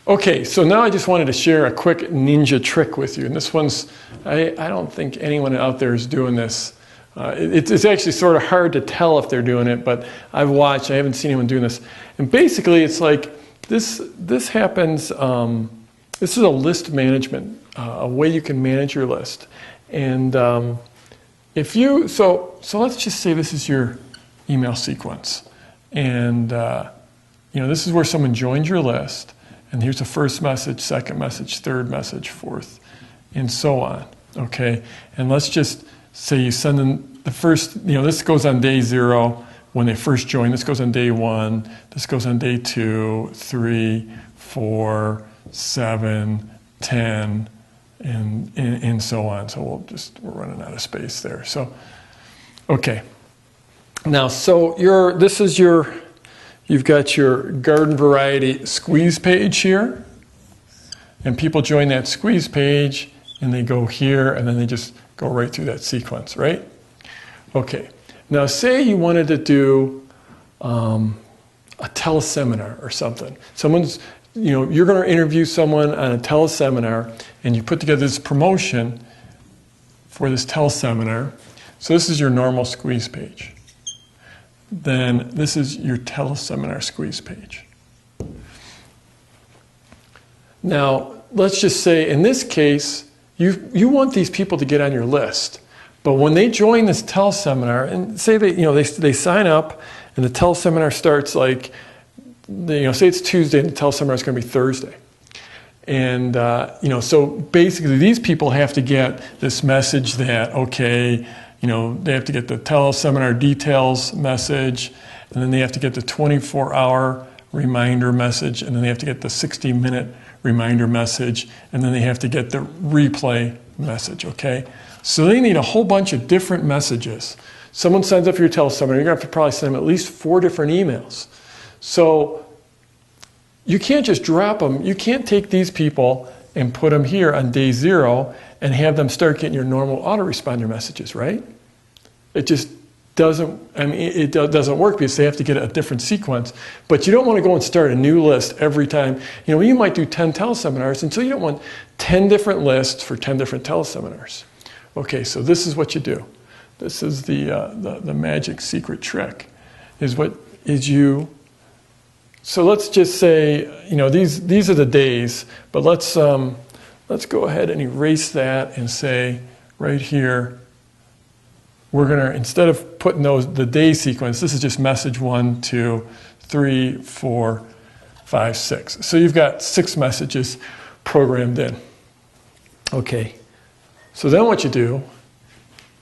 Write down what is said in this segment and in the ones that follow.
Okay, so now I just wanted to share a quick ninja trick with you. And this one's, I don't think anyone out there is doing this. It's actually sort of hard to tell if they're doing it, but I've watched, I haven't seen anyone doing this. And basically it's like, this happens, this is a list management, a way you can manage your list. And if you, so let's just say this is your email sequence. And this is where someone joins your list. And here's the first message, second message, third message, fourth, and so on, okay? And let's just say you send them the first, this goes on day 0 when they first join. This goes on day 1. This goes on day 2, 3, 4, 7, 10, and so on. So we're running out of space there. So, okay. Now, so you've got your garden variety squeeze page here, and people join that squeeze page and they go here and then they just go right through that sequence, right? Okay, now say you wanted to do a teleseminar or something. You're going to interview someone on a teleseminar and you put together this promotion for this teleseminar. So this is your normal squeeze page. Then this is your teleseminar squeeze page. Now, let's just say in this case, you want these people to get on your list. But when they join this teleseminar, and say they sign up and the teleseminar starts say it's Tuesday and the teleseminar is going to be Thursday. And, so basically these people have to get this message that, okay, they have to get the teleseminar details message, and then they have to get the 24-hour reminder message, and then they have to get the 60-minute reminder message, and then they have to get the replay message, okay? So they need a whole bunch of different messages. Someone signs up for your teleseminar, you're going to have to probably send them at least 4 different emails. So you can't just drop them. You can't take these people and put them here on day 0 and have them start getting your normal autoresponder messages, right? It just doesn't, it doesn't work because they have to get a different sequence. But you don't want to go and start a new list every time. You might do 10 teleseminars, and so you don't want 10 different lists for 10 different teleseminars. Okay, so this is what you do. This is the magic secret trick. So let's just say, these are the days, but let's go ahead and erase that and say right here, we're going to, instead of putting the day sequence, this is just message 1, 2, 3, 4, 5, 6. So you've got 6 messages programmed in. Okay. So then what you do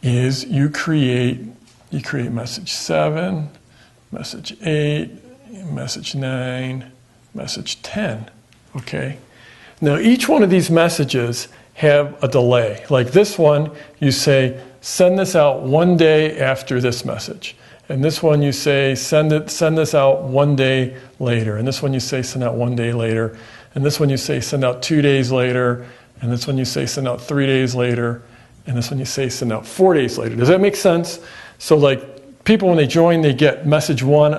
is you create message 7, message 8, message 9, message 10. Okay. Now each one of these messages have a delay. Like this one, you say, send this out 1 day after this message. And this one you say, send this out 1 day later. And this one you say, send out 1 day later. And this one you say, send out 2 days later. And this one you say, send out 3 days later. And this one you say, send out 4 days later. Does that make sense? So like people, when they join, they get message 1.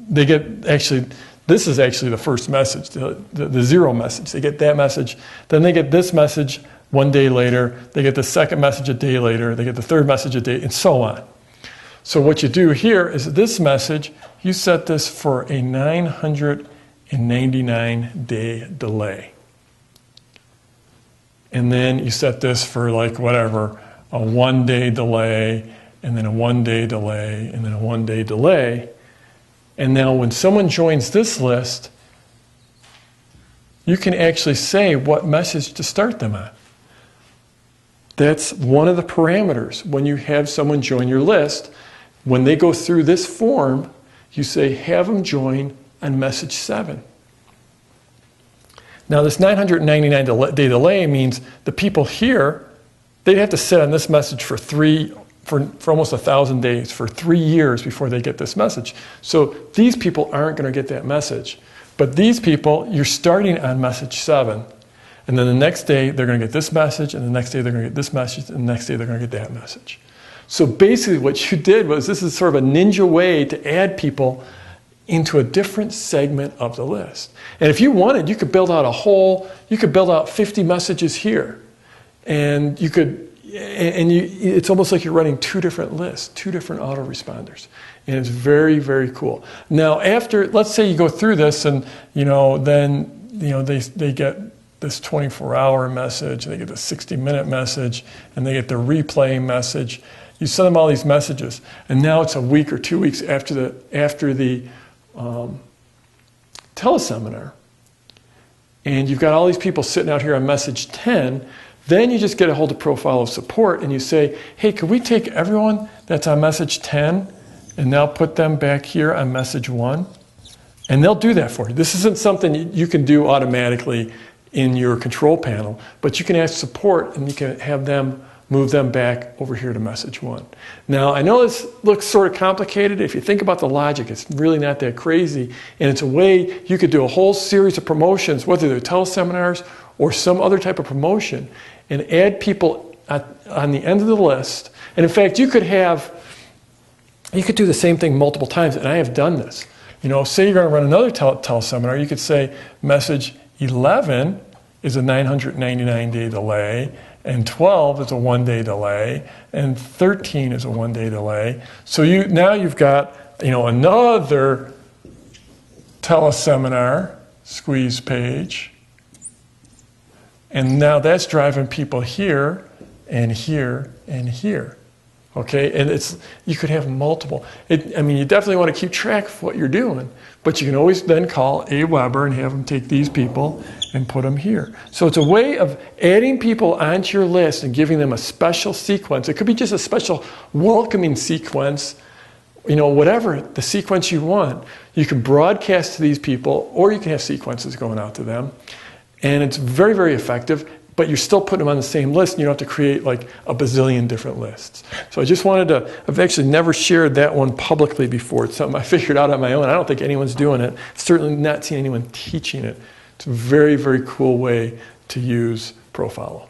They get this is actually the first message, the 0 message. They get that message. Then they get this message 1 day later. They get the second message a day later. They get the third message a day, and so on. So what you do here is this message, you set this for a 999-day delay. And then you set this for like whatever, a 1 day delay, and then a 1 day delay, and then a 1 day delay. And now when someone joins this list, you can actually say what message to start them on. That's one of the parameters. When you have someone join your list, when they go through this form, you say, have them join on message 7. Now this 999-day delay means the people here, they'd have to sit on this message for almost 1,000 days, for 3 years before they get this message. So these people aren't going to get that message. But these people, you're starting on message 7. And then the next day, they're going to get this message, and the next day, they're going to get this message, and the next day, they're going to get that message. So basically what you did was, this is sort of a ninja way to add people into a different segment of the list. And if you wanted, you could build out you could build out 50 messages here. And you could, it's almost like you're running two different lists, two different autoresponders. And it's very, very cool. Now after, let's say you go through this and, then, they get this 24-hour message, they get the 60-minute message, and they get the replay message. You send them all these messages, and now it's a week or 2 weeks after the teleseminar, and you've got all these people sitting out here on message 10. Then you just get a hold of Profile of Support and you say, hey, could we take everyone that's on message 10 and now put them back here on message 1? And they'll do that for you. This isn't something you can do automatically in your control panel, but you can ask support and you can have them move them back over here to message 1. Now, I know this looks sort of complicated. If you think about the logic, it's really not that crazy. And it's a way you could do a whole series of promotions, whether they're teleseminars or some other type of promotion, and add people on the end of the list. And in fact, you could do the same thing multiple times, and I have done this. Say you're going to run another teleseminar, you could say message 11 is a 999-day delay, and 12 is a 1-day delay, and 13 is a 1-day delay. So now you've got another teleseminar squeeze page, and now that's driving people here and here and here. Okay, and you could have multiple. You definitely want to keep track of what you're doing, but you can always then call Aweber and have them take these people and put them here. So it's a way of adding people onto your list and giving them a special sequence. It could be just a special welcoming sequence, whatever the sequence you want. You can broadcast to these people, or you can have sequences going out to them. And it's very, very effective, but you're still putting them on the same list, and you don't have to create like a bazillion different lists. So I just wanted to, I've actually never shared that one publicly before. It's something I figured out on my own. I don't think anyone's doing it. Certainly not seen anyone teaching it. It's a very, very cool way to use Profile.